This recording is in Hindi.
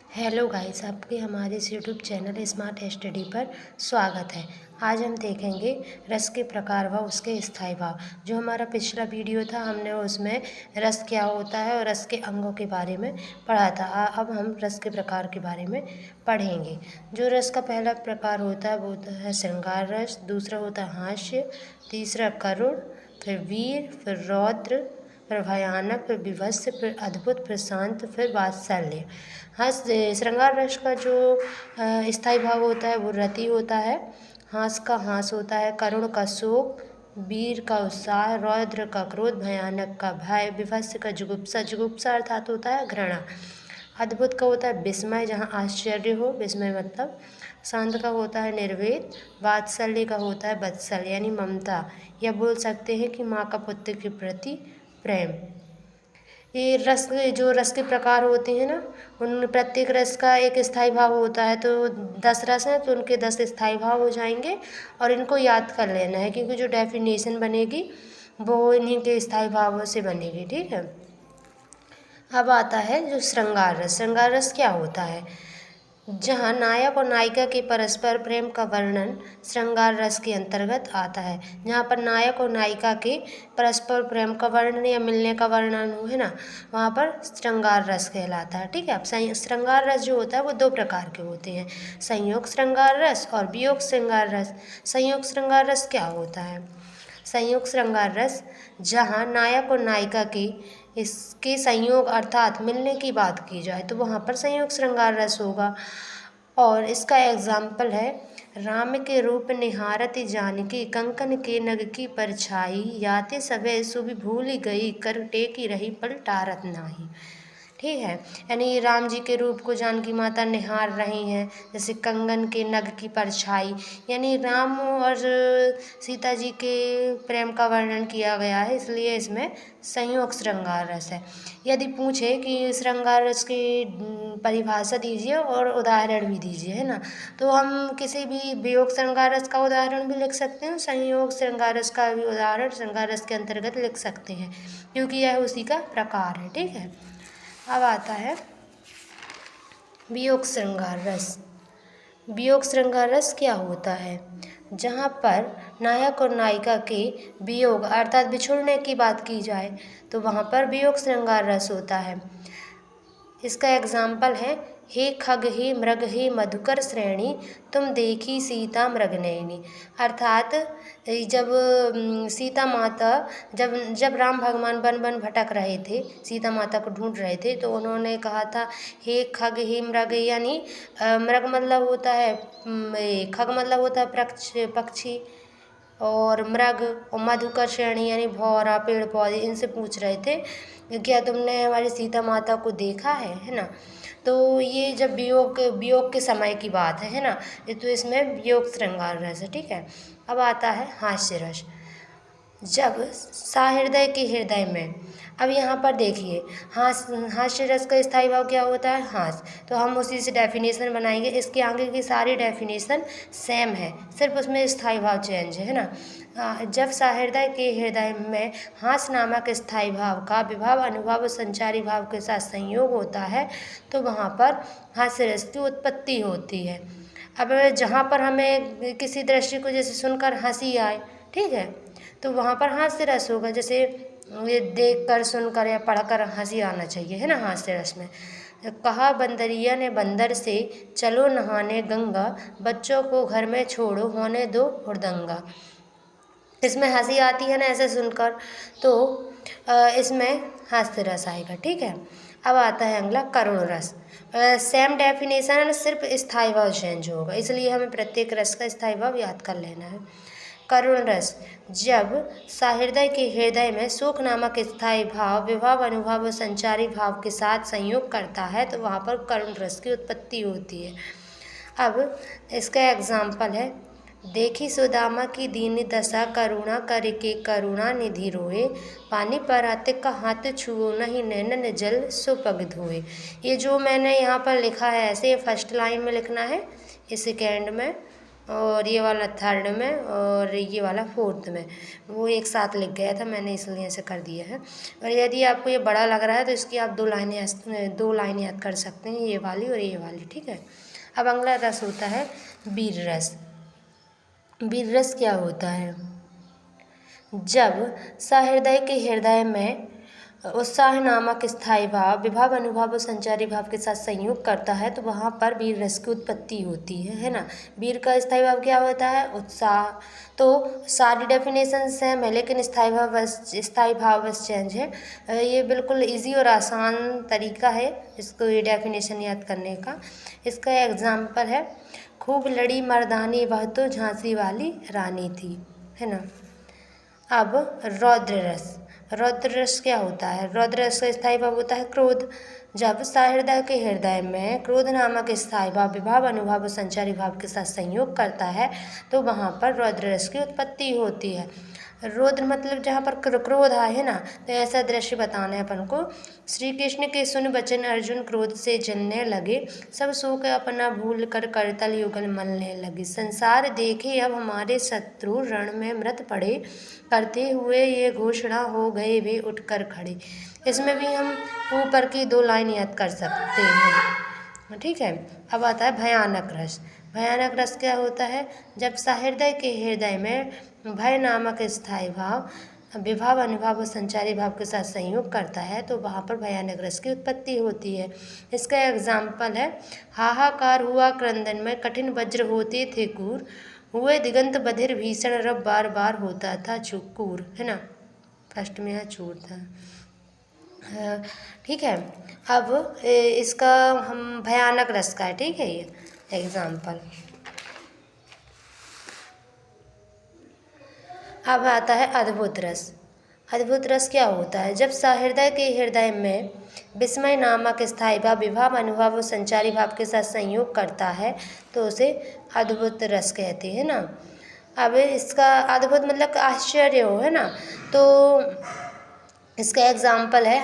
हेलो गाइस, आपके हमारे इस यूट्यूब चैनल स्मार्ट स्टडी पर स्वागत है। आज हम देखेंगे रस के प्रकार व उसके स्थायी भाव। जो हमारा पिछला वीडियो था, हमने उसमें रस क्या होता है और रस के अंगों के बारे में पढ़ा था। अब हम रस के प्रकार के बारे में पढ़ेंगे। जो रस का पहला प्रकार होता है वो होता है श्रृंगार रस, दूसरा होता है हास्य, तीसरा करुण, फिर वीर, फिर रौद्र, फिर भयानक, फिर विभत्स, फिर अद्भुत, फिर शांत, फिर वात्सल्य। श्रृंगार रस का जो स्थायी भाव होता है वो रति होता है, हास का हास होता है, करुण का शोक, वीर का उत्साह, रौद्र का क्रोध, भयानक का भय, विभत्स का जुगुप्सा, जुगुप्सा अर्थात होता है घृणा, अद्भुत का होता है विस्मय जहाँ आश्चर्य हो, विस्मय मतलब, शांत का होता है निर्वेद, वात्सल्य का होता है वत्सल्य यानी ममता, या बोल सकते हैं कि माँ का पुत्र के प्रति प्रेम। ये रस जो रस के प्रकार होते हैं ना, उन प्रत्येक रस का एक स्थायी भाव होता है। तो 10 रस हैं तो उनके 10 स्थायी भाव हो जाएंगे और इनको याद कर लेना है, क्योंकि जो डेफिनेशन बनेगी वो इन्हीं के स्थायी भावों से बनेगी। ठीक है। अब आता है जो श्रृंगार रस। श्रृंगार रस क्या होता है? जहाँ नायक और नायिका के परस्पर प्रेम का वर्णन श्रृंगार रस के अंतर्गत आता है। जहाँ पर नायक और नायिका के परस्पर प्रेम का वर्णन या मिलने का वर्णन हो, है ना, वहाँ पर श्रृंगार रस कहलाता है। ठीक है। अब श्रृंगार रस जो होता है वो 2 प्रकार के होते हैं, संयोग श्रृंगार रस और वियोग श्रृंगार रस। संयोग श्रृंगार रस क्या होता है? संयोग श्रृंगार रस जहाँ नायक और नायिका की इसके संयोग अर्थात मिलने की बात की जाए तो वहाँ पर संयोग श्रृंगार रस होगा। और इसका एग्जाम्पल है, राम के रूप निहारत जानकी, कंकन के नग की परछाई, याते सभे सुबि भूल गई, कर टेकी रही पल टारत नाही। ठीक है। यानी राम जी के रूप को जानकी माता निहार रही हैं, जैसे कंगन के नग की परछाई, यानी राम और सीता जी के प्रेम का वर्णन किया गया है, इसलिए इसमें संयोग श्रृंगार रस है। यदि पूछे कि श्रृंगार रस की परिभाषा दीजिए और उदाहरण भी दीजिए, है ना, तो हम किसी भी वियोग श्रृंगार रस का उदाहरण भी लिख सकते हैं, संयोग श्रृंगार रस का भी उदाहरण श्रृंगार रस के अंतर्गत लिख सकते हैं, क्योंकि यह उसी का प्रकार है। ठीक है। अब आता है वियोग श्रृंगार रस। वियोग श्रृंगार रस क्या होता है? जहाँ पर नायक और नायिका के वियोग अर्थात बिछुड़ने की बात की जाए तो वहाँ पर वियोग श्रृंगार रस होता है। इसका एग्जाम्पल है, हे खग हे मृग हे मधुकर श्रेणी, तुम देखी सीता मृगनयनी। अर्थात जब सीता माता जब राम भगवान वन वन भटक रहे थे, सीता माता को ढूंढ रहे थे, तो उन्होंने कहा था हे खग हे मृग, यानी मृग मतलब होता है, खग मतलब होता है पक्षी, और मृग, और मधुकर श्रेणी यानी भौरा पेड़ पौधे, इनसे पूछ रहे थे क्या तुमने हमारी सीता माता को देखा है ना। तो ये जब वियोग के समय की बात है ना, ये तो इसमें वियोग श्रृंगार रस है। ठीक है। अब आता है हास्य रस। जब सहृदय के हृदय में, अब यहाँ पर देखिए हास्य रस का स्थायी भाव क्या होता है? हास। तो हम उसी से डेफिनेशन बनाएंगे, इसके आगे की सारी डेफिनेशन सेम है, सिर्फ उसमें स्थायी भाव चेंज है ना। जब सहृदय के हृदय में हास नामक स्थायी भाव का विभाव अनुभव और संचारी भाव के साथ संयोग होता है तो वहाँ पर हास्य रस की उत्पत्ति होती है। अब जहाँ पर हमें किसी दृश्य को जैसे सुनकर हंसी आए, ठीक है, तो वहाँ पर हास्य रस होगा। जैसे ये देख कर सुनकर या पढ़कर हंसी आना चाहिए, है ना, हास्य रस में। कहा बंदरिया ने बंदर से, चलो नहाने गंगा, बच्चों को घर में छोड़ो होने दो हुड़दंगा। इसमें हंसी आती है ना ऐसे सुनकर, तो इसमें हास्य रस आएगा। ठीक है। अब आता है अगला करुण रस। सेम डेफिनेशन है, सिर्फ स्थायी भाव चेंज होगा, इसलिए हमें प्रत्येक रस का स्थायी भाव याद कर लेना है। करुण रस, जब सहृदय के हृदय में सुख नामक स्थायी भाव विभाव अनुभव और संचारी भाव के साथ संयोग करता है तो वहाँ पर करुण रस की उत्पत्ति होती है। अब इसका एग्जाम्पल है, देखी सुदामा की दीन दशा, करुणा करके करुणा निधि रोए, पानी पर आते का हाथ छुओ नहीं, नैनन जल सुपग धोए। ये जो मैंने यहाँ पर लिखा है ऐसे फर्स्ट लाइन में लिखना है, ये सेकेंड में और ये वाला थर्ड में और ये वाला फोर्थ में, वो एक साथ लिख गया था, मैंने इसलिए ऐसे कर दिया है। और यदि आपको ये बड़ा लग रहा है तो इसकी आप 2 लाइनें याद कर सकते हैं, ये वाली और ये वाली, ठीक है। अब अगला रस होता है वीर रस। वीर रस क्या होता है? जब सहृदय के हृदय में उत्साह नामक स्थायी भाव विभाव अनुभाव और संचारी भाव के साथ संयोग करता है तो वहाँ पर वीर रस की उत्पत्ति होती है ना। वीर का स्थायी भाव क्या होता है? उत्साह। तो सारी डेफिनेशन सेम है लेकिन स्थायी भाव बस चेंज है। ये बिल्कुल इजी और आसान तरीका है इसको ये डेफिनेशन याद करने का। इसका एग्जाम्पल है, खूब लड़ी मर्दानी वह तो झांसी वाली रानी थी, है ना। अब रौद्र रस। रौद्र रस क्या होता है? रौद्र रस का स्थायी भाव होता है क्रोध। जब सहृदय के हृदय में क्रोध नामक स्थायी भाव विभाव अनुभाव और संचारी भाव के साथ संयोग करता है तो वहाँ पर रौद्र रस की उत्पत्ति होती है। रौद्र मतलब जहाँ पर क्रोध आए है ना, तो ऐसा दृश्य बताना है अपन को। श्री कृष्ण के सुन वचन अर्जुन क्रोध से जलने लगे, सब शोक अपना भूल कर करतल युगल मलने लगे। संसार देखे अब हमारे शत्रु रण में मृत पड़े, करते हुए ये घोषणा हो गए वे उठकर खड़े। इसमें भी हम ऊपर की 2 लाइन याद कर सकते हैं, ठीक है। अब आता है भयानक रस। भयानक रस क्या होता है? जब सहृदय के हृदय में भय नामक स्थायी भाव विभाव अनुभाव और संचारी भाव के साथ संयोग करता है तो वहाँ पर भयानक रस की उत्पत्ति होती है। इसका एग्जाम्पल है, हाहाकार हुआ क्रंदन में कठिन वज्र होते थे कूर, हुए दिगंत बधिर भीषण रब बार बार होता था चूर, है ना। फर्स्ट में है चूर था, ठीक है। अब इसका हम भयानक रस का है, ठीक है, ये एग्जाम्पल। अब आता है अद्भुत रस। अद्भुत रस क्या होता है? जब सहृदय के हृदय में विस्मय नामक स्थायी भाव विभाव अनुभाव और संचारी भाव के साथ संयोग करता है तो उसे अद्भुत रस कहते हैं ना। अब इसका अद्भुत मतलब आश्चर्य हो, है ना। तो इसका एग्जाम्पल है